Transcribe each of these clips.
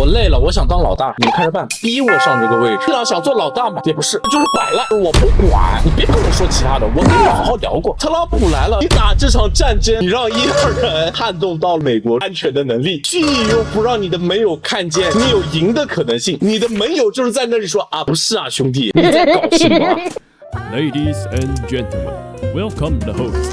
我累了，我想当老大，你们看着办。逼我上这个位置，伊朗想做老大嘛？也不是，就是摆烂，我不管，你别跟我说其他的，我跟你好好聊过。特朗普来了，你打这场战争，你让伊朗人撼动到美国安全的能力，去又不让你的盟友看见你有赢的可能性，你的盟友就是在那里说啊，不是啊，兄弟，你在搞什么？Ladies and gentlemen, welcome the host.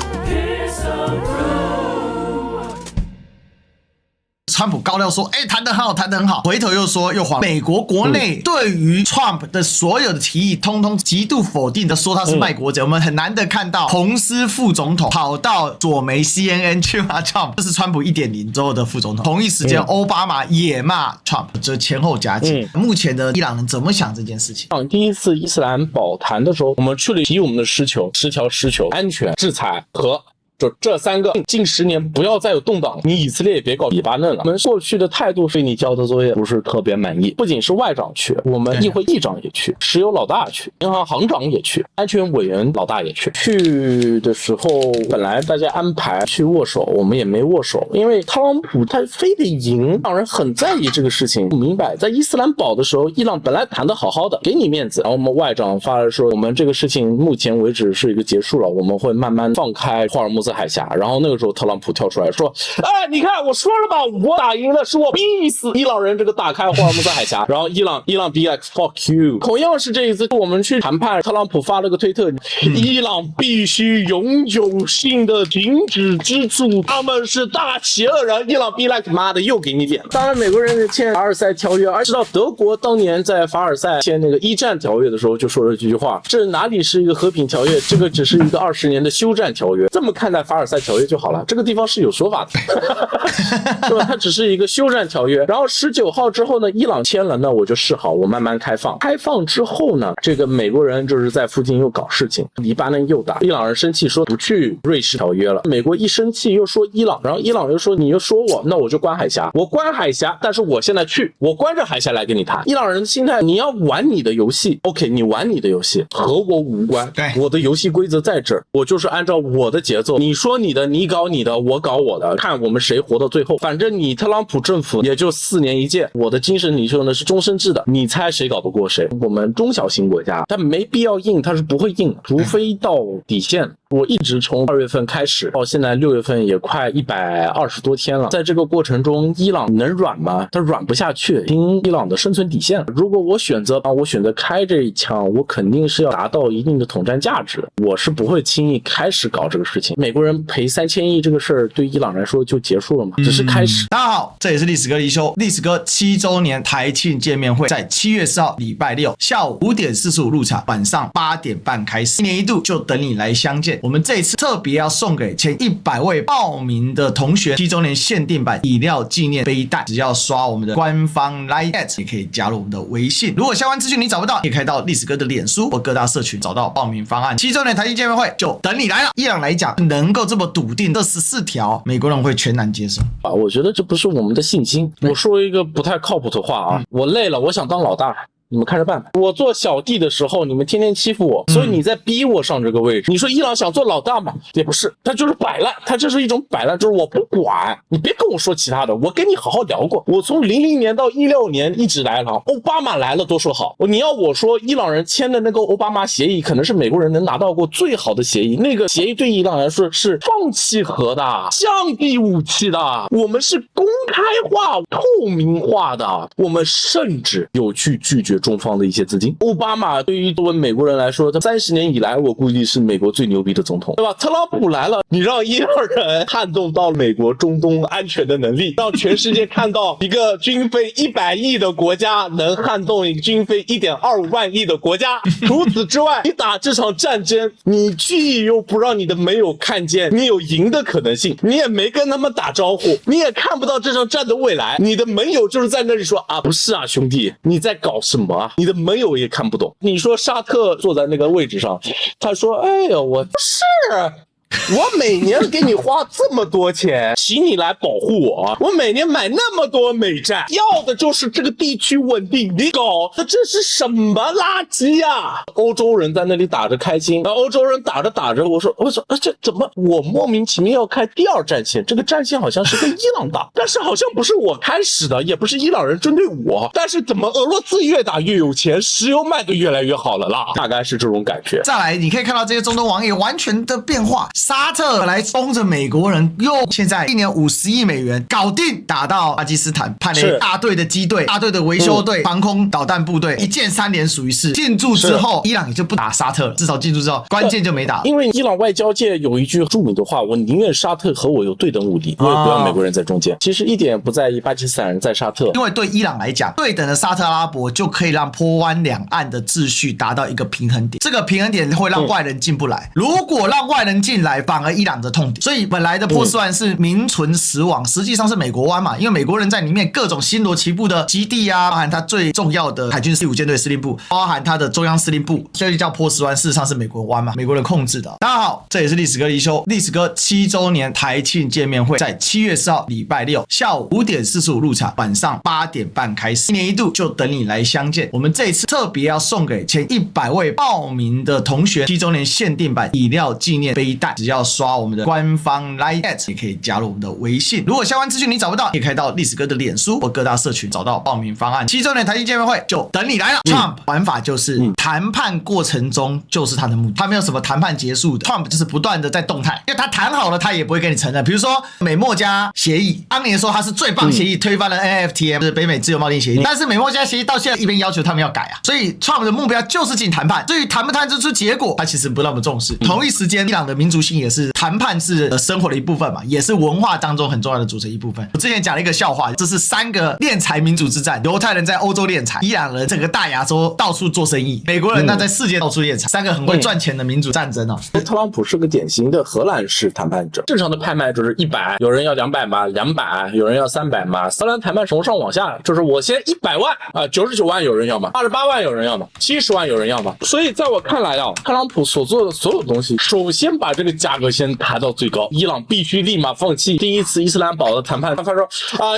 川普高调說，談得很好，談得很好，回頭又說又謊。美國國內對於 Trump 的所有的提議，通通極度否定的，說他是賣國賊。我們很難得看到彭斯副總統跑到左媒 CNN 去罵 Trump， 這是川普 1.0 之後的副總統。同一時間，奧巴馬也罵 Trump， 這前後夾擊。目前的伊朗人怎麼想這件事情？第一次伊斯蘭保談的時候，我們去了提我們的10條需求：安全、制裁和。就這3個，近10年不要再有動盪，你以色列也別搞黎巴嫩了。我們過去的態度對你交的作業不是特別滿意，不僅是外長去，我們議會議長也去，石油老大去，銀行行長也去，安全委員老大也去。去的時候本來大家安排去握手，我們也沒握手，因為特朗普他非得贏，讓人很在意這個事情。不明白，在伊斯蘭堡的時候，伊朗本來談得好好的，給你面子，然後我們外長發了說，我們這個事情目前為止是一個結束了，我們會慢慢放開霍爾木茲海峽。然後那個時候特朗普跳出來說，你看我說了吧，我打贏了，是我逼死伊朗人這個打開霍爾木茲海峽。然後伊朗 be like fuck you。同樣是這一次我們去談判，特朗普發了個推特，伊朗必須永久性的停止資助，他們是大邪惡人。伊朗 be like 媽的又給你臉了。當然美國人簽凡爾賽條約，而知道德國當年在凡爾賽簽那個一戰條約的時候就說了這句話，這哪裡是一個和平條約，這個只是一個20年的休戰條約。這麼看待凡爾賽條約就好了，這個地方是有說法的，對吧？它只是一個休戰條約。然後19號之後呢，伊朗簽了，那我就示好，我慢慢開放。開放之後呢，這個美國人就是在附近又搞事情，黎巴嫩又打，伊朗人生氣說不去瑞士條約了。美國一生氣又說伊朗，然後伊朗又說你又說我，那我就關海峽，我關海峽，但是我現在去，我關着海峽來跟你談。伊朗人的心態，你要玩你的遊戲 ，OK， 你玩你的遊戲，和我無關。對，我的遊戲規則在這兒，我就是按照我的節奏，你說你的，你搞你的，我搞我的，看我們誰活到最後。反正你特朗普政府也就4年一屆，我的精神領袖呢是終身制的，你猜誰搞得過誰？我們中小型國家，他沒必要硬，他是不會硬，除非到底線。我一直從2月份開始到現在6月份也快120多天了，在這個過程中，伊朗能軟嗎？他軟不下去，聽伊朗的生存底線。如果我選擇開這一槍，我肯定是要達到一定的統戰價值，我是不會輕易開始搞這個事情。美國人賠3000億這個事兒對伊朗來說就結束了嘛，只是開始。大家好，這裡是歷史哥李修，歷史哥7週年台慶見面會在7月4號禮拜六下午5點45入場，晚上8點半開始，1年1度就等你來相見。我們這一次特別要送給前100位報名的同學7週年限定版飲料紀念背帶，只要刷我們的官方 LINE@ 也可以加入我們的微信。如果相關資訊你找不到，也可以到歷史哥的臉書或各大社群找到報名方案。7週年台慶見面會就等你來了。伊朗來講，能夠這麼篤定這14條，美國人會全然接受啊？我覺得這不是我們的信心。我說一個不太靠譜的話啊，我累了，我想當老大。你們看着辦。我做小弟的時候，你們天天欺負我，所以你在逼我上這個位置。你說伊朗想做老大嘛？也不是，他就是擺爛，他這是一種擺爛，就是我不管，你別跟我說其他的，我跟你好好聊過。我從00年到16年一直來了，奧巴馬來了都說好。你要我說，伊朗人簽的那個奧巴馬協議，可能是美國人能拿到過最好的協議。那個協議對伊朗來說是放棄核的，降低武器的，我們是公開化、透明化的，我們甚至有去拒絕中方的一些資金。奧巴馬對於作為美國人來說，他30年以來我估計是美國最牛逼的總統，對吧？特朗普來了，你讓伊朗人撼動到美國中東安全的能力，讓全世界看到一個軍費100億的國家能撼動一個軍費1.25萬億的國家。除此之外，你打這場戰爭，你去又不讓你的盟友看見你有贏的可能性，你也沒跟他們打招呼，你也看不到這場戰的未來，你的盟友就是在那裡說啊，不是啊，兄弟，你在搞什麼？你的盟友也看不懂。你說沙特坐在那個位置上，他說：“哎呦，我不是，我每年給你花這麼多錢，請你來保護我。我每年買那麼多美債，要的就是這個地區穩定。你搞的這是什麼垃圾呀？歐洲人在那裡打着開心，然後歐洲人打着打着，我說這怎麼我莫名其妙要開第二戰線？這個戰線好像是跟伊朗打，但是好像不是我開始的，也不是伊朗人針對我，但是怎麼俄羅斯越打越有錢，石油賣得越來越好了啦？大概是這種感覺。再來，你可以看到這些中東王爷完全的變化。沙特本來幫着美國人，現在1年50億美元搞定，打到巴基斯坦，派了一大隊的機队、大隊的維修隊、防空導彈部隊，一箭3連屬於是。進駐之後，伊朗也就不打沙特了，至少進駐之後，關鍵就沒打。因為伊朗外交界有一句著名的話：我寧願沙特和我有对等武力，我也不要美國人在中間。其實一點也不在意巴基斯坦人在沙特，因為对伊朗來講，對等的沙特阿拉伯就可以讓波灣兩岸的秩序達到一個平衡點，這個平衡點會讓外人進不來。如果讓外人進來，反而伊朗的痛點。所以本來的波斯灣是名存實亡，實際上是美國灣嘛，因為美國人在裡面各種星羅棋布的基地啊，包含他最重要的海軍第5艦隊司令部，包含他的中央司令部，所以叫波斯灣，事實上是美國灣嘛，美國人控制的。大家好，這裡是歷史哥李修，歷史哥7週年台慶見面會在7月4號禮拜六下午5點45入場，晚上8點半開始，1年1度就等你來相見。我們這一次特別要送給前100位報名的同學7週年限定版飲料紀念背帶，只要刷我們的官方 LINE@ 也可以加入我們的微信。如果相關資訊你找不到，也可以到歷史哥的臉書或各大社群找到報名方案。7週年台慶見面會就等你來了。Trump 玩法就是談判過程中就是他的目的，他沒有什麼談判結束的。Trump 就是不斷的在動態，因為他談好了，他也不會跟你承認。比如說美墨加協議，當年說他是最棒協議，推翻了 NAFTA， 就是北美自由貿易協議，但是美墨加協議到現在一邊要求他們要改啊，所以 Trump 的目標就是進談判。至於談不談得出結果，他其實不那麼重視。同一時間，伊朗的民族性也是談判是生活的一部分嘛，也是文化當中很重要的組成一部分。我之前講了一個笑話，這是3個斂財民主之戰，猶太人在歐洲斂財，伊朗人整個大亞洲到處做生意，美國人那在世界到處斂財，3個很會賺錢的民主戰爭哦。特朗普是個典型的荷蘭式談判者，正常的拍賣就是100，有人要200嘛，200，有人要300嘛。荷蘭談判从上往下，就是我先100萬啊，99萬有人要嘛，28萬有人要嘛，70萬有人要嘛。所以在我看來啊，特朗普所做的所有東西，首先把这個價格先抬到最高，伊朗必須立馬放棄第一次伊斯蘭堡的談判。他說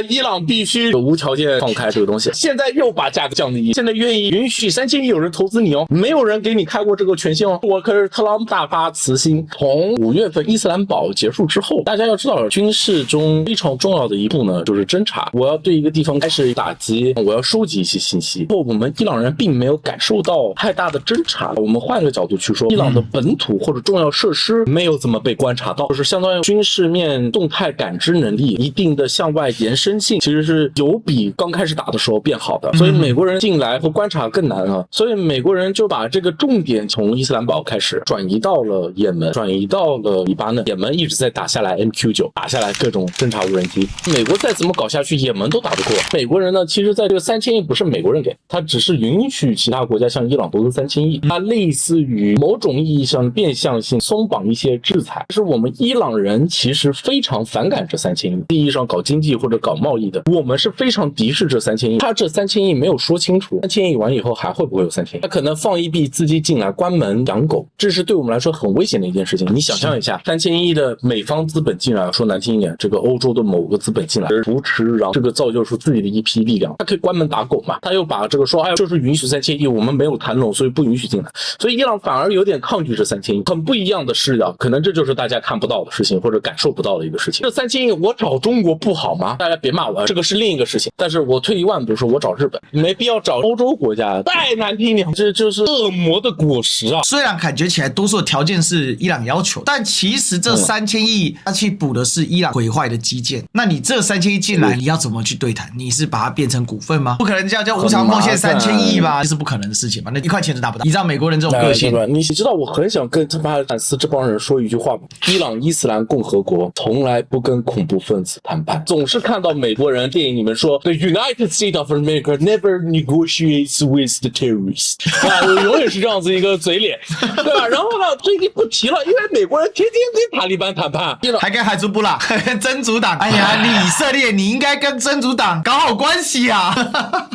伊朗必須無條件放開這個東西。現在又把價格降低，現在願意允許3000億有人投資你哦，沒有人給你開過這個權限哦。我可是特朗普大發慈心。從5月份伊斯蘭堡結束之後，大家要知道軍事中非常重要的一步呢，就是偵察。我要對一個地方開始打擊，我要收集一些信息。我們伊朗人並沒有感受到太大的偵察。我們換個角度去說，伊朗的本土或者重要設施沒有怎麼被觀察到，就是相當於軍事面動態感知能力一定的向外延伸性，其實是有比剛開始打的時候變好的。所以美國人進來和觀察更難了，所以美國人就把這個重點從伊斯蘭堡開始轉移到了也門，轉移到了黎巴嫩。也門一直在打下來 MQ9， 打下來各種偵察無人機。美國再怎麼搞下去，也門都打不過。美國人呢，其實在這個3000億不是美國人給，他只是允許其他國家向伊朗投資3000億，它類似於某種意義上變相性鬆綁一些制裁。但是我們伊朗人其實非常反感這3000億，意義上搞經濟或者搞貿易的，我們是非常敵視這3000億。他這3000億沒有說清楚，3000億完以後還會不會有3000億？他可能放一筆資金進來關門養狗，這是對我們來說很危險的一件事情。你想象一下，3000億的美方資本進來，說難聽一點，這個歐洲的某個資本進來扶持，然後這個造就出自己的一批力量，他可以關門打狗嘛？他又把這個說，哎，就是允許3000億，我們沒有談攏，所以不允許進來。所以伊朗反而有點抗拒這3000億，很不一樣的是啊，可能這就是大家看不到的事情或者感受不到的一個事情。這3000億我找中國不好嗎？大家別罵我，這個是另一個事情。但是我退一萬步說，我找日本，沒必要找歐洲國家，再難聽點，這就是惡魔的果實啊！雖然感覺起來多數的條件是伊朗要求，但其實這3000億它去補的是伊朗毀壞的基建。那你這3000億進來，你要怎麼去對談？你是把它變成股份嗎？不可能這樣叫無償奉獻3000億吧？這是不可能的事情嘛？那1塊錢都拿不到。你知道美國人這種個性，你知道我很想跟他巴坦斯這幫人說一句話嗎？伊朗伊斯蘭共和國從來不跟恐怖分子談判，總是看到美國人電影裡面說 The United States of America never negotiates with the terrorists 啊，永遠是這樣子一個嘴臉，對吧？然後呢，最近不提了，因為美國人天天跟塔利班談判，還跟海祖布拉、跟真主黨。哎呀，你以色列，你應該跟真主黨搞好關係啊！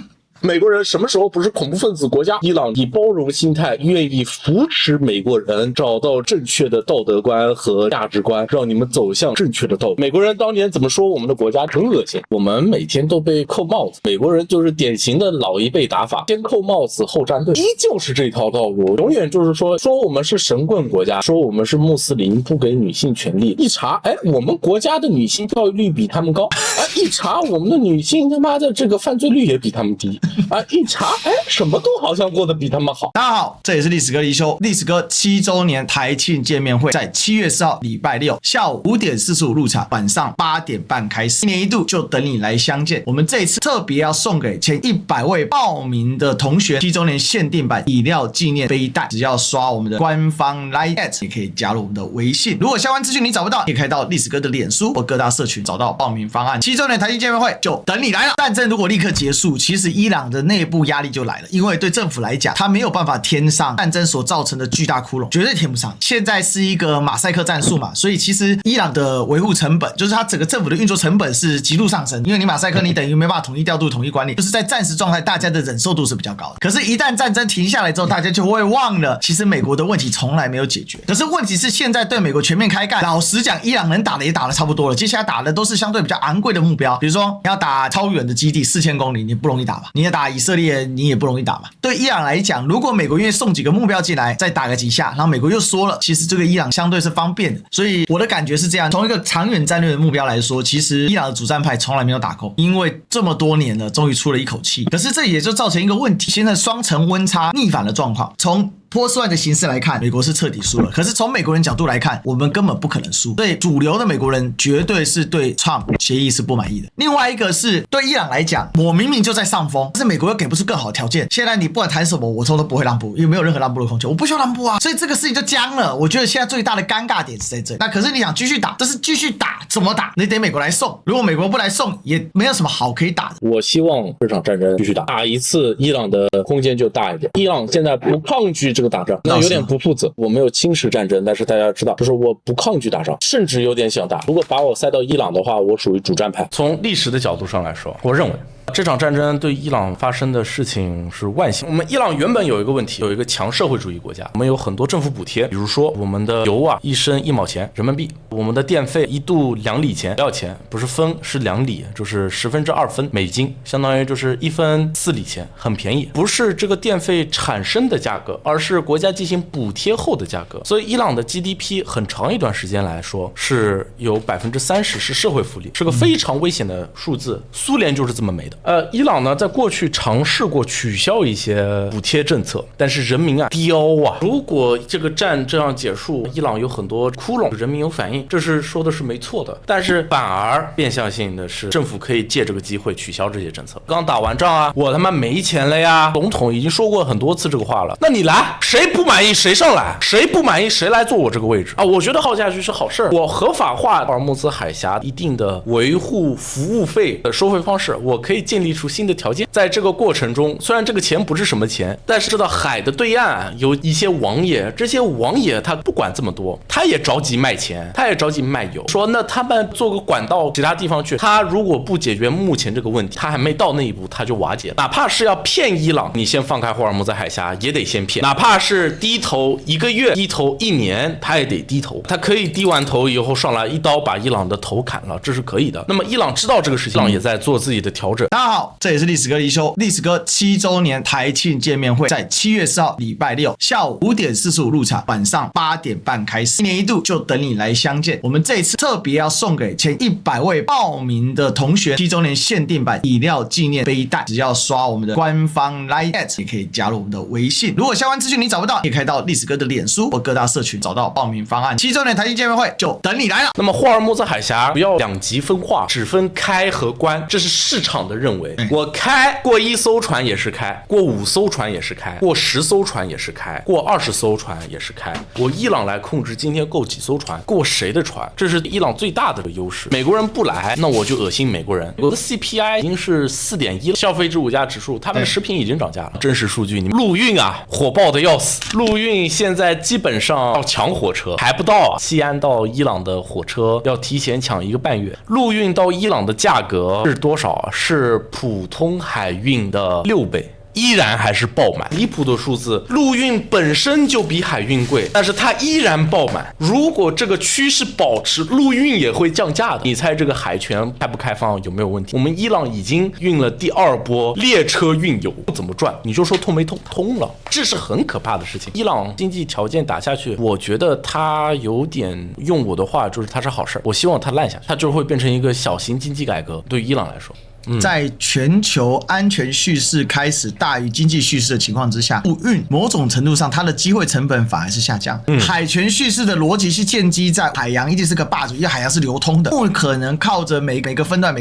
美國人什麼時候不是恐怖分子國家？伊朗以包容心態，願意扶持美國人找到正確的道德觀和價值觀，讓你們走向正確的道路。美國人當年怎麼說我們的國家很惡心？我們每天都被扣帽子。美國人就是典型的老一輩打法，先扣帽子後站隊，依舊是這條道路，永遠就是說我們是神棍國家，說我們是穆斯林，不給女性權利。一查，我們國家的女性教育率比他們高。一查，我們的女性他媽的這個犯罪率也比他們低。一查，什麼都好像過得比他們好。大家好，這裡是歷史哥李修，歷史哥7週年台慶見面會在7月4號禮拜六下午5點45入場，晚上8點半開始。一年一度，就等你來相見。我們這一次特別要送給前100位報名的同學7週年限定版飲料紀念背帶，只要刷我們的官方 LINE@， 也可以加入我們的微信。如果相關資訊你找不到，也可以到歷史哥的臉書或各大社群找到報名方案。7週年台慶見面會就等你來了。戰爭如果立刻結束，其實伊朗的內部壓力就來了，因為對政府來講，他沒有辦法填上戰爭所造成的巨大窟窿，絕對填不上。現在是一個馬賽克戰術嘛，所以其實伊朗的維護成本，就是它整個政府的運作成本是極度上升，因為你馬賽克，你等於沒辦法統一調度、統一管理，就是在戰時狀態，大家的忍受度是比較高的。可是，一旦戰爭停下來之後，大家就會忘了，其實美國的問題從來沒有解決。可是問題是，現在對美國全面開幹，老實講，伊朗能打的也打得差不多了，接下來打的都是相對比較昂貴的目標，比如說你要打超遠的基地4000公里，你不容易打吧？你要打以色列，你也不容易打吧？對伊朗來講，如果美國願意送幾個目標進來，再打個幾下，然後美國又說了，其實這個伊朗相對是方便的。所以我的感覺是這樣，從一個長遠戰略的目標來說，其實伊朗的主戰派從來沒有打夠，因為這麼多年了，終於出了一口氣。可是這也就造成一個問題，現在雙層溫差逆反的狀況。從波斯灣的形勢來看，美國是徹底輸了。可是從美國人角度來看，我們根本不可能輸。所以主流的美國人絕對是對 Trump 協議是不滿意的。另外一個是對伊朗來講，我明明就在上風，但是美國又給不出更好的條件。現在你不管談什麼，我都不會讓步，因為沒有任何讓步的空間，我不需要讓步啊。所以這個事情就僵了。我覺得現在最大的尷尬點是在這裡。那可是你想繼續打，但是繼續打怎麼打？你得美國來送。如果美國不來送，也沒有什麼好可以打的。我希望這場戰爭繼續打一次，伊朗的空間就大一點。伊朗現在不抗拒這個打仗，那有點不負責。我沒有侵蚀戰爭，但是大家知道，就是我不抗拒打仗，甚至有點想打。如果把我塞到伊朗的話，我屬於主戰派。從歷史的角度上來說，我認為這場戰爭對伊朗發生的事情是萬幸。我們伊朗原本有一個問題，有一個強社會主義國家，我們有很多政府補貼，比如說我們的油啊，1升1毛錢人民幣，我們的電費1度2里錢，不要錢，不是分，是2里，就是2/10分美金，相當於就是1分4里錢，很便宜。不是这個電費產生的價格，而是國家進行補貼後的價格。所以伊朗的 GDP 很長一段時間來說是有30%是社會福利，是個非常危險的數字。蘇聯就是這麼沒的。伊朗呢，在過去嘗試過取消一些補貼政策，但是人民啊刁啊。如果這個戰這樣結束，伊朗有很多窟窿，人民有反應，這是說的是沒錯的。但是反而變相性的是，政府可以借這個機會取消這些政策。剛打完仗啊，我他媽沒錢了呀！總統已經說過很多次這個話了。那你來，誰不滿意誰上來，誰不滿意誰來坐我這個位置啊？我覺得耗下去是好事兒。我合法化霍爾木茲海峽一定的維護服務費的收費方式，我可以建立出新的條件。在這個過程中，雖然這個錢不是什麼錢，但是知道海的對岸有一些王爺，這些王爺他不管這麼多，他也着急賣錢，他也着急賣油。說那他們做個管道其他地方去，他如果不解決目前這個問題，他還沒到那一步，他就瓦解了。哪怕是要騙伊朗，你先放開霍爾木茲海峽也得先騙，哪怕是低頭1個月、低頭1年，他也得低頭。他可以低完頭以後上來一刀把伊朗的頭砍了，這是可以的。那麼伊朗知道這個事情，伊朗也在做自己的調整。大家好，這裡是歷史哥李修，歷史哥7週年台慶見面會在7月4號禮拜六下午5點45入場，晚上8點半開始。一年一度，就等你來相見。我們這一次特別要送給前100位報名的同學7週年限定版飲料紀念背帶，只要刷我們的官方 LINE@， 也可以加入我們的微信。如果相關資訊你找不到，也可以到歷史哥的臉書或各大社群找到報名方案。7週年台慶見面會就等你來了。那麼霍爾木茲海峽不要兩極分化，只分開和關，這是市場的認為。我開過1艘船也是開，過5艘船也是開，過10艘船也是開，過20艘船也是開。我伊朗來控制今天夠幾艘船，過誰的船，這是伊朗最大的優勢。美國人不來，那我就惡心美國人。我的 CPI 已經是4.1了，消費者物價指数，他們的食品已經漲價了。真實數據，你們陸運啊，火爆的要死。陸運現在基本上要搶火車，還不到啊。西安到伊朗的火車要提前搶1個半月。陸運到伊朗的價格是多少啊？是是普通海運的6倍。依然還是爆滿，離譜的數字。陸運本身就比海運貴，但是它依然爆滿。如果這個趨勢保持，陸運也會降價的。你猜這個海權開不開放有沒有問題？我們伊朗已經運了第2波列車運油，不怎麼賺，你就說通沒通？通了，這是很可怕的事情。伊朗經濟條件打下去，我覺得它有點，用我的話就是它是好事。我希望它爛下去，它就會變成一個小型經濟改革。對於伊朗來說。在全球安全敘事開始大於經濟敘事的情況之下，陸運某種程度上它的機會成本反而是下降。海權敘事的邏輯是建基在海洋一定是個霸主，因為海洋是流通的，不可能靠着每個分段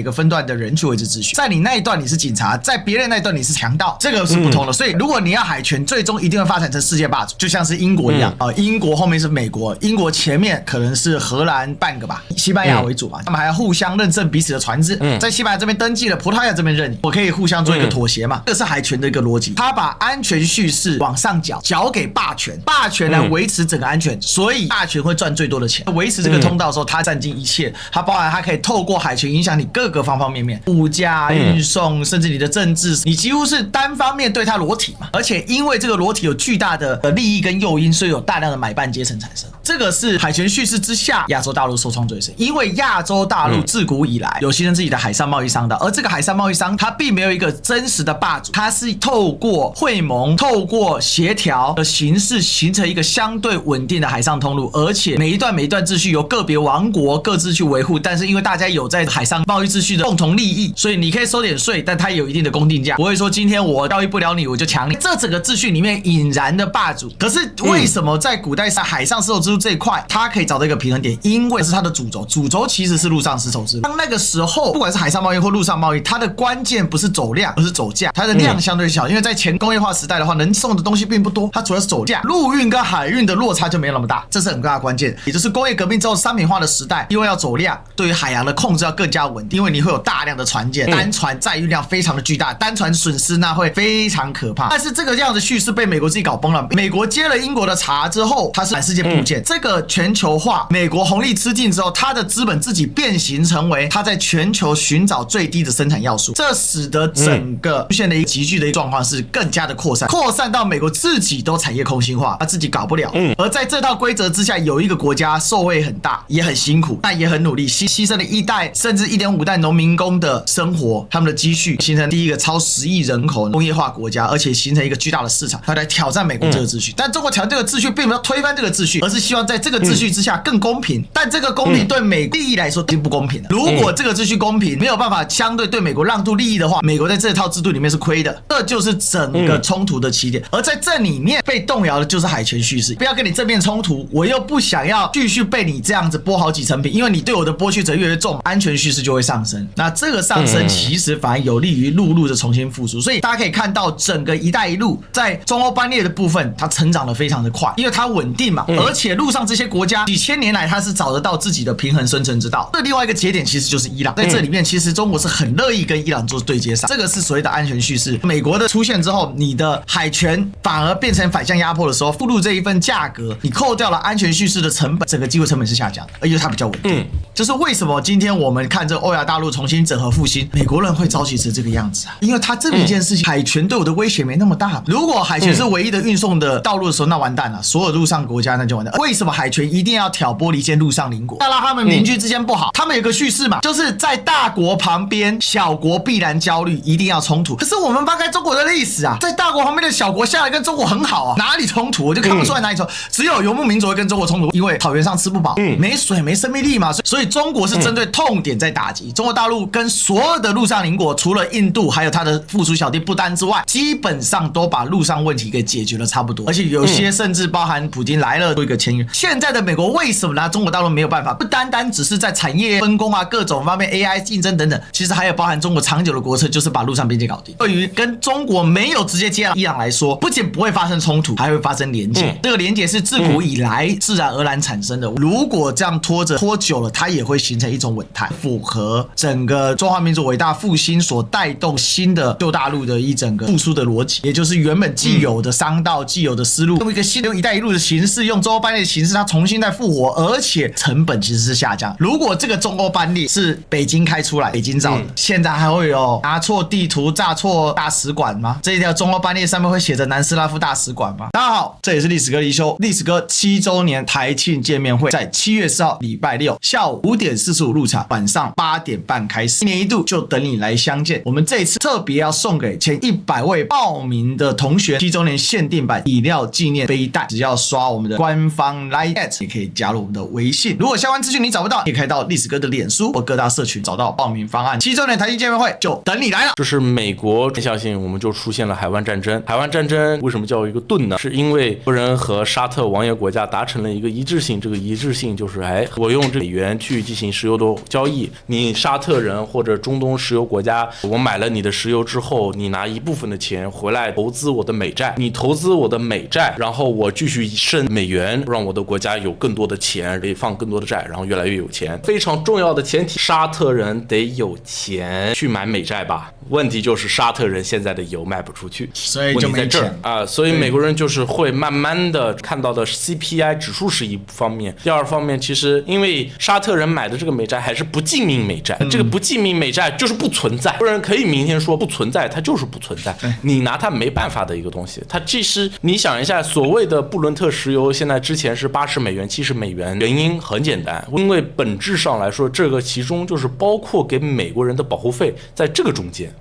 的人去維持秩序。在你那一段你是警察，在別人那一段你是強盜，這個是不同的。所以如果你要海權，最終一定會發展成世界霸主，就像是英國一樣。英國後面是美國，英國前面可能是荷蘭半個吧，西班牙為主嘛，他們還要互相認證彼此的船只，在西班牙這邊登記了，葡萄牙這邊認你，我可以互相做一個妥協嘛，這是海權的一個邏輯。他把安全敘事往上繳給霸權，霸權來維持整個安全，所以霸權會賺最多的錢。維持這個通道的時候，他佔盡一切，它包含它可以透過海權影響你各個方方面面，物價、運送，甚至你的政治，你幾乎是單方面對它裸體嘛。而且因為這個裸體有巨大的利益跟誘因，所以有大量的買辦階層產生。這個是海權敘事之下，亞洲大陸受創最深，因為亞洲大陸自古以來有形成自己的海上貿易商道，而這個海上貿易商它並沒有一個真實的霸主，它是透過會盟、透過協調的形式形成一個相對穩定的海上通路，而且每一段秩序由個別王國各自去維護，但是因為大家有在海上貿易秩序的共同利益，所以你可以收點稅，但它有一定的公定價，不會說今天我交易不了你我就搶你。這整個秩序裡面隱然的霸主，可是為什麼在古代海上絲綢之路這一塊，它可以找到一個平衡點？因為是它的主軸其實是陸上絲綢之路。當那個時候，不管是海上貿易或陸上貿易，它的關鍵不是走量，而是走價。它的量相對小，因為在前工業化時代的話，能送的東西並不多，它主要是走價。陸運跟海運的落差就沒有那麼大，這是很大的關鍵。也就是工業革命之後商品化的時代，因為要走量，對於海洋的控制要更加穩定，因為你會有大量的船艦，單船載運量非常的巨大，單船損失那會非常可怕。但是這個樣的敘事被美國自己搞崩了。美國接了英國的茬之後，它是滿世界部件，這個全球化，美國紅利吃盡之後，它的資本自己變形成為它在全球尋找最低的生產要素，這使得整個出現了一個急劇的一個狀況是更加的擴散到美國自己都產業空心化，他自己搞不了。而在這套規則之下，有一個國家受惠很大，也很辛苦，但也很努力，犧牲了1代甚至1.5代農民工的生活，他們的積蓄，形成第一個超10億人口工業化國家，而且形成一個巨大的市場，他來挑戰美國這個秩序。但中國挑戰這個秩序，並沒有推翻這個秩序，而是希望在這個秩序之下更公平。但這個公平對美國利益來說並不公平的。如果這個秩序公平，沒有辦法相對讓美國讓渡利益的話，美國在這套制度裡面是虧的，這就是整個衝突的起點。而在這裡面被動搖的就是海權敘事，不要跟你正面衝突，我又不想要繼續被你這樣子剝好幾層皮，因為你對我的剝削者越来越重，安全敘事就會上升。那這個上升其實反而有利於陸路的重新復甦。所以大家可以看到，整個一帶一路在中歐班列的部分，它成長得非常的快，因為它穩定嘛，而且陸上这些國家幾千年來它是找得到自己的平衡生存之道。這另外一個節點其實就是伊朗，在這裡面其實中國是很樂意跟伊朗做對接上，這個是所謂的安全敘事。美國的出現之後，你的海權反而變成反向壓迫的時候，附錄這一份價格，你扣掉了安全敘事的成本，整個機會成本是下降的，而且它比較穩定。就是為什麼今天我們看這歐亞大陸重新整合復興，美國人會着急成這個樣子啊？因為他這麼一件事情，海權對我的威脅沒那麼大。如果海權是唯一的運送的道路的時候，那完蛋了，所有陸上國家那就完蛋。為什麼海權一定要挑撥離間陸上鄰國，要讓他們鄰居之間不好？他們有個敘事嘛，就是在大國旁邊，小國必然焦慮，一定要衝突。可是我們翻開中國的歷史啊，在大國旁邊的小國下來跟中國很好啊，哪裡衝突？我就看不出來哪裡衝突。只有游牧民族會跟中國衝突，因為草原上吃不飽，沒水沒生命力嘛，所以中國是針對痛點在打擊。中國大陸跟所有的陸上鄰國，除了印度還有它的附屬小弟不丹之外，基本上都把陸上問題給解決了差不多，而且有些甚至包含普京來了做一個簽約。現在的美國為什麼拿中國大陸沒有辦法？不單單只是在產業分工啊，各種方面 AI 競爭等等，其實還有包含中國長久的國策，就是把陸上邊界搞定。對於跟中國沒有直接接壤伊朗來說，不僅不會發生衝突，還會發生連結。這個連結是自古以來自然而然產生的。如果這樣拖久了，它也會形成一種穩態，符合整個中華民族偉大復興所帶動新的舊大陸的一整個復甦的邏輯，也就是原本既有的商道、既有的思路，用一個新的一帶一路的形式，用中歐班列形勢它重新再復活，而且成本其實是下降。如果這個中歐班列是北京開出來，北京造的，現在還會有拿錯地圖、炸錯大使館嗎？這一條中歐班列上面會寫着南斯拉夫大使館嗎？大家好，這裡是歷史哥李修，歷史哥7週年台慶見面會在7月4號禮拜六下午5點45入場，晚上8點半開始，一年一度就等你來相見。我們這一次特別要送給前100位報名的同學7週年限定版飲料紀念背帶，只要刷我們的官方 LINE@ 也可以加入我們的微信。如果相關資訊你找不到，也可以到歷史哥的臉書或各大社群找到報名方案。7週年台慶見面會就等你來了。就是美國相信我們就出現了海灣戰爭。海灣戰爭為什麼叫一個盾呢？是因為美國人和沙特王爷国家達成了一個一致性，這個一致性就是我用這美元去進行石油的交易，你沙特人或者中東石油國家，我買了你的石油之後，你拿一部分的錢回來投資我的美債，你投資我的美債，然後我繼續剩美元，讓我的國家有更多的錢，可以放更多的債，然後越來越有錢。非常重要的前提，沙特人得有錢去買美債吧？問題就是沙特人現在的油賣不出去，所以就沒錢啊。所以美國人就是會慢慢的看到的 CPI 指數是一方面，第二方面，其實因為沙特人買的這個美債還是不記名美債，這個不記名美債就是不存在，不然可以明天說不存在，它就是不存在，你拿它沒辦法的一個東西。它其實你想一下，所謂的布倫特石油現在之前是80美元、70美元，原因很簡單，因為本質上來說，這個其中就是包括給美國人的保護費在這個中間。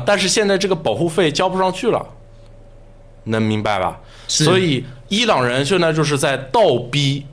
但是現在這個保護費交不上去了，能明白吧？所以伊朗人現在就是在倒逼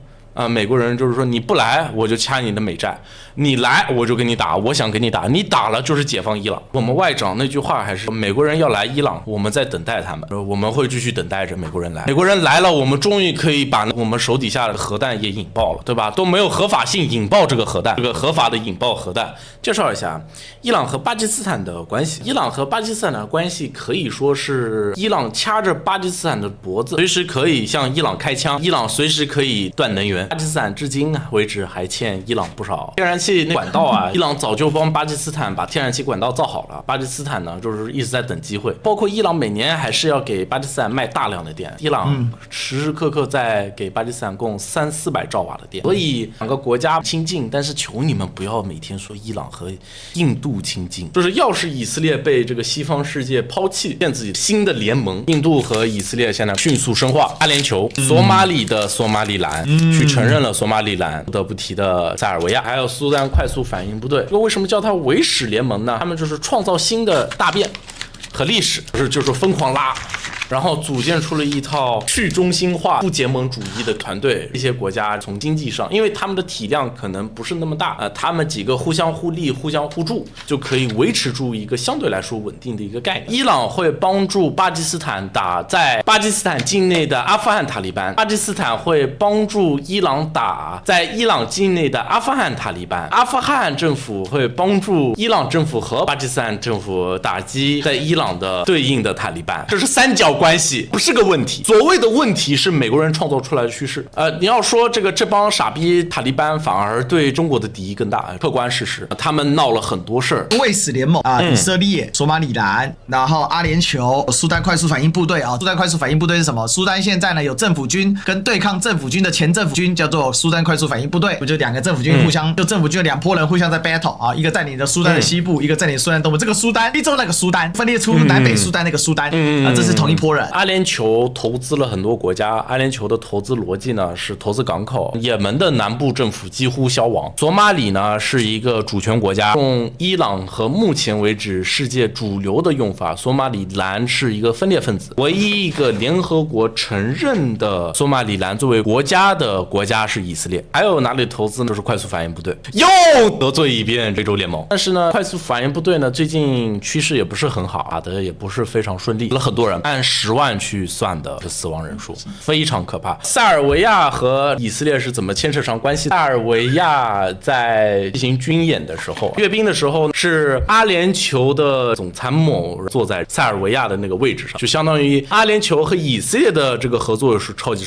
美國人，就是說你不來我就掐你的美債，你來我就跟你打，我想跟你打，你打了就是解放伊朗。我們外長那句話還是美國人要來伊朗，我們在等待他们，我們會繼續等待着美國人來。美國人來了，我們終於可以把我們手底下的核彈也引爆了，對吧？都沒有合法性引爆這個核彈，這個合法的引爆核彈。介紹一下伊朗和巴基斯坦的關係。伊朗和巴基斯坦的關係可以說是伊朗掐着巴基斯坦的脖子，隨時可以向伊朗開槍，伊朗隨時可以斷能源。巴基斯坦至今為止還欠伊朗不少天然氣管道啊，伊朗早就幫巴基斯坦把天然氣管道造好了，巴基斯坦呢就是一直在等機會。包括伊朗每年還是要給巴基斯坦賣大量的電，伊朗時時刻刻在給巴基斯坦供300-400兆瓦的電，所以兩個國家親近，但是求你們不要每天說伊朗和印度親近，就是要是以色列被這個西方世界拋棄，建自己新的聯盟，印度和以色列現在迅速深化。阿聯酋，索馬里的索馬里蘭去承認了索馬里蘭，不得不提的塞爾維亞，還有蘇丹快速反應部隊。這個為什麼叫它維史聯盟呢？他們就是創造新的大變和歷史，就是瘋狂拉，然後組建出了一套去中心化不結盟主義的團隊。這些國家從經濟上，因為他們的體量可能不是那麼大，他們幾個互相互利、互相互助，就可以維持住一個相對來說穩定的一個概念。伊朗會幫助巴基斯坦打在巴基斯坦境內的阿富汗塔利班，巴基斯坦會幫助伊朗打在伊朗境內的阿富汗塔利班，阿富汗政府會幫助伊朗政府和巴基斯坦政府打擊在伊朗的對應的塔利班。這是三角關係，不是個問題。所謂的問題是美國人創造出來的趨勢。你要說這幫傻逼塔利班反而對中國的敵意更大，客觀事實，他們鬧了很多事兒。衛史聯盟以色列、索馬里蘭，然後阿聯酋、蘇丹快速反應部隊蘇丹快速反應部隊是什麼？蘇丹現在呢有政府軍跟對抗政府軍的前政府軍，叫做蘇丹快速反應部隊，不就兩個政府軍互相，就政府軍有兩撥人互相在 battle 一個在你的蘇丹的西部，一個在你蘇丹東部。這個蘇丹一周那個蘇丹分裂出南北蘇丹那個蘇丹這是同一撥人。阿聯酋投資了很多國家，阿聯酋的投資邏輯呢是投資港口。也門的南部政府幾乎消亡。索馬里呢是一個主權國家，用伊朗和目前為止世界主流的用法，索馬里蘭是一個分裂分子。唯一一個聯合國承認的索馬里蘭作為國家的國家是以色列。還有哪裡投資呢？就是快速反應部隊，又得罪一遍非洲聯盟。但是呢，快速反應部隊呢最近趨勢也不是很好啊，的也不是非常順利，了很多人，按10萬去算的死亡人數，非常可怕。塞爾維亞和以色列是怎麼牽扯上關係？塞爾維亞在進行軍演的時候，閱兵的時候是阿聯酋的總參謀坐在塞爾維亞的那個位置上，就相當於阿聯酋和以色列的這個合作是超級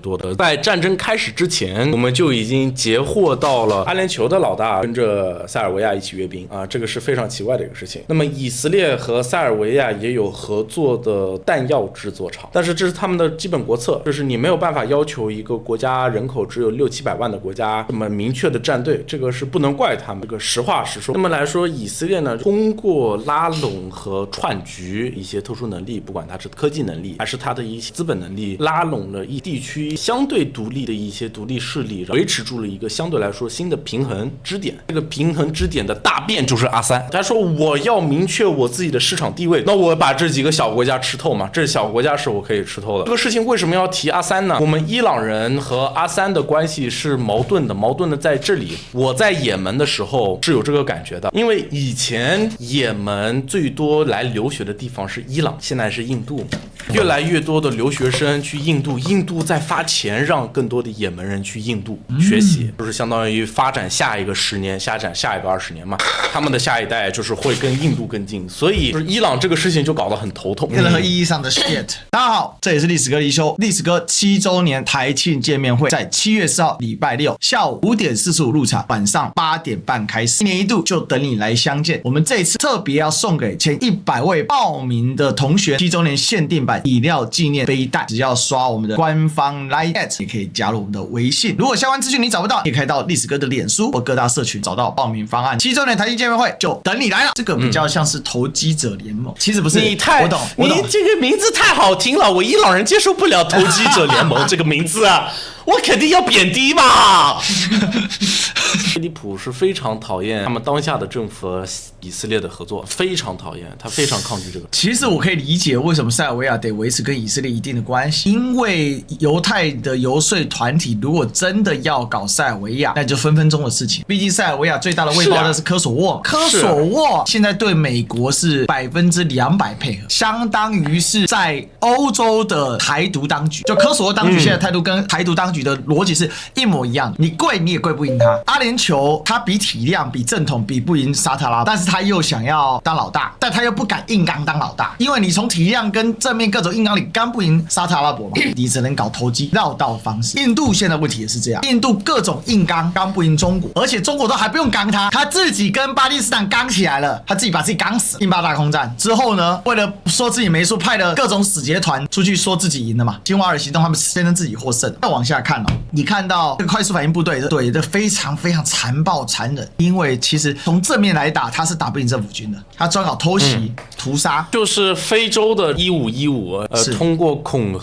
多的。在戰爭開始之前，我們就已經截獲到了阿聯酋的老大跟着塞爾維亞一起閱兵啊，這個是非常奇怪的一個事情。那麼以色列和塞爾維亞也有合作的彈藥藥制作廠，但是這是他們的基本國策，就是你沒有辦法要求一個國家人口只有600-700萬的國家這麼明確的站隊，這個是不能怪他們。這個實話實說。那麼來說，以色列呢，通過拉攏和串局一些特殊能力，不管它是科技能力還是它的一些資本能力，拉攏了一地區相對獨立的一些獨立勢力，維持住了一個相對來說新的平衡支點。這個平衡支點的大便就是阿三，他說我要明確我自己的市場地位，那我把這幾個小國家吃透嘛，這小國家是我可以吃透的。这個事情為什麼要提阿三呢？我們伊朗人和阿三的關係是矛盾的，矛盾的在這裡。我在也門的時候是有這個感覺的，因為以前也門最多來留學的地方是伊朗，現在是印度，越來越多的留學生去印度，印度在發錢讓更多的也門人去印度學習，就是相當於發展下一個10年，下一個20年嘛，他們的下一代就是會跟印度更近，所以就是伊朗這個事情就搞得很頭痛。任何意義上的 shit。大家好，這裡是歷史哥李修，歷史哥7週年台慶見面會在7月4號禮拜六下午5點45入場，晚上8點半開始，一年一度就等你來相見。我們這一次特別要送給前100位報名的同學7週年限定版飲料紀念背帶，只要刷我們的官方 LINE@ 也可以加入我們的微信。如果相關資訊你找不到，也可以到歷史哥的臉書或各大社群找到報名方案。7週年台慶見面會就等你來了。這個比較像是投機者聯盟，其實不是。我懂，你這個名字太好聽了，我伊朗人接受不了投機者聯盟這個名字啊。我肯定要貶低嘛！菲利普是非常討厭他們當下的政府和以色列的合作，非常討厭，他非常抗拒這個。其實我可以理解為什麼塞爾維亞得維持跟以色列一定的關係，因為猶太的游說團體如果真的要搞塞爾維亞，那就分分鐘的事情。畢竟塞爾維亞最大的未爆彈是科索沃，科索沃現在對美國是200%配合，相當於是在歐洲的台獨當局。就科索沃當局現在態度跟台獨當局的邏輯是一模一樣的，你跪你也跪不贏他。阿聯酋他比體量比正統比不贏沙特拉，但是他又想要當老大，但他又不敢硬剛當老大，因為你從體量跟正面各種硬刚你剛不贏沙特阿拉伯嘛，你只能搞投機繞道方式。印度現在問題也是這樣，印度各種硬剛不贏中國，而且中國都還不用剛他，他自己跟巴基斯坦剛起來了，他自己把自己剛死。印巴大空戰之後呢，為了說自己沒輸，派了各種使節團出去說自己贏了嘛，金瓦爾行動他們宣稱自己獲勝。再往下看你看到這個快速反應部隊懟得非常非常殘暴殘忍，因為其實從正面來打，他是打不贏政府軍的，他專搞偷襲、屠殺，就是非洲的1515，通過恐嚇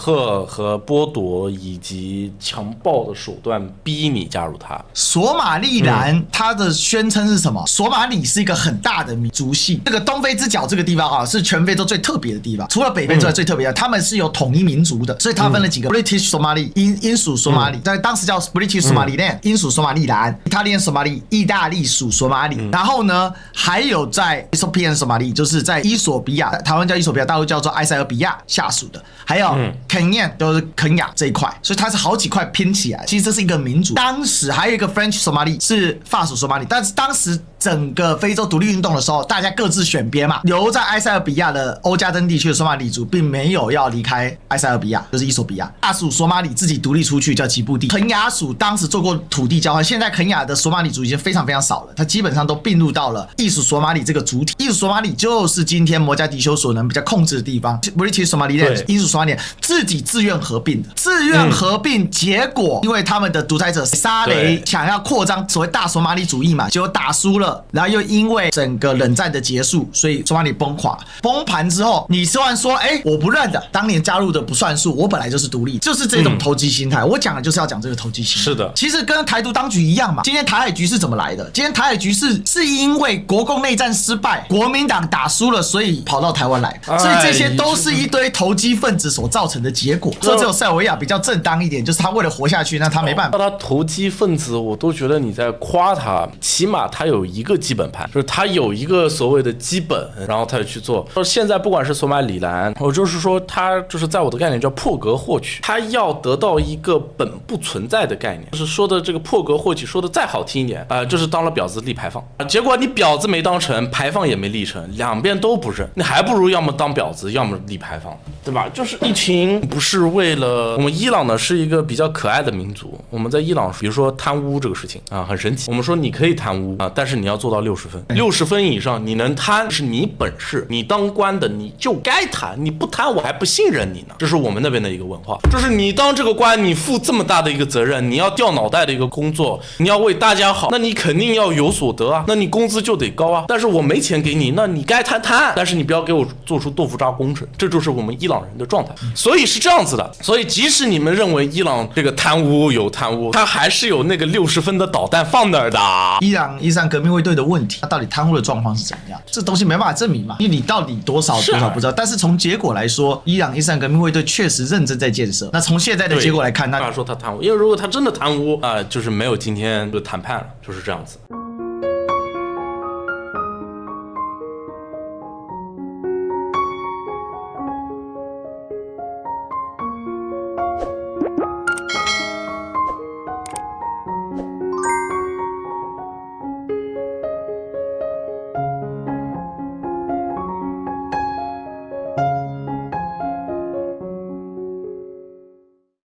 和剝奪以及強暴的手段逼你加入他。索馬利蘭他的宣稱是什麼？索馬里是一個很大的民族系，這個東非之角這個地方啊，是全非洲最特別的地方，除了北非之外最特別的，他們是有統一民族的，所以他分了幾個 British Somali 英屬索馬里，在當時叫 British Somaliland 英屬索馬利蘭 ，Italian Somali 意大利屬索馬里，然後呢還有在 Ethiopian Somali 就是在伊索比亞，台灣叫伊索比亞，大陸叫做埃塞俄比亞下屬的，還有肯亞都是肯亞這一塊，所以它是好幾塊拼起來，其實這是一個民族。當時還有一個 French Somali 是法屬索馬里，但是當時整個非洲獨立運動的時候，大家各自選邊嘛，留在埃塞俄比亞的歐加登地區的索馬里族並沒有要離開埃塞俄比亞，就是伊索比亞，大屬索馬里自己獨立出去叫吉布地。肯亞屬當時做過土地交換，現在肯亞的索馬里族已經非常非常少了，它基本上都併入到了意屬索馬里這個主體。意屬索馬里就是今天摩加迪修所能比較控制的地方 ，British Somaliland 英屬索馬里自己自願合併的，自願合併，結果因為他們的獨裁者沙雷想要擴張所謂大索馬里主義嘛，結果打輸了，然後又因為整個冷戰的結束，所以索馬里崩垮，崩盤之後，你突然說，我不認的，當年加入的不算數，我本來就是獨立，就是這種投機心態。我講的就是要講這個投機心態。是的，其實跟台獨當局一樣嘛。今天台海局勢怎麼來的？今天台海局勢是因為國共內戰失敗，國民黨打輸了，所以跑到台灣來，所以這些都是一堆投機分子所造成的結果。所以只有塞尔維亞比較正當一點，就是他為了活下去，那他沒辦法。他投機分子，我都覺得你在誇他，起碼他有一個基本盤，就是他有一個所謂的基本，然後他就去做。說現在不管是索馬里蘭，我就是說他就是在我的概念叫破格獲取，他要得到一個本不存在的概念，就是說的這個破格獲取，說的再好聽一點就是當了婊子立牌坊，結果你婊子沒當成，牌坊也沒立成，兩邊都不認，你還不如要麼當婊子，要麼立牌坊，對吧？就是一群不是為了我們伊朗呢是一個比較可愛的民族，我們在伊朗比如說貪污這個事情很神奇，我們說你可以貪污但是你要做到60分，60分以上你能贪是你本事，你当官的你就该贪，你不贪我还不信任你呢。这是我们那邊的一個文化，就是你當這個官，你負這麼大的一個責任，你要掉腦袋的一個工作，你要為大家好，那你肯定要有所得啊，那你工資就得高啊。但是我沒錢給你，那你該貪，但是你不要給我做出豆腐渣工程，這就是我們伊朗人的狀態。所以是這樣子的，所以即使你們認為伊朗這個貪污有貪污，他還是有那個60分的導彈放那兒的。伊朗伊斯蘭革命衛隊的問題，它到底貪污的狀況是怎麼樣？這東西沒辦法證明嘛，因為你到底多少不知道。但是從結果來說，伊朗伊斯蘭革命衛隊確實認真在建設。那從現在的結果來看，那說他貪污，因為如果他真的貪污啊，就是沒有今天的談判了，就是這樣子。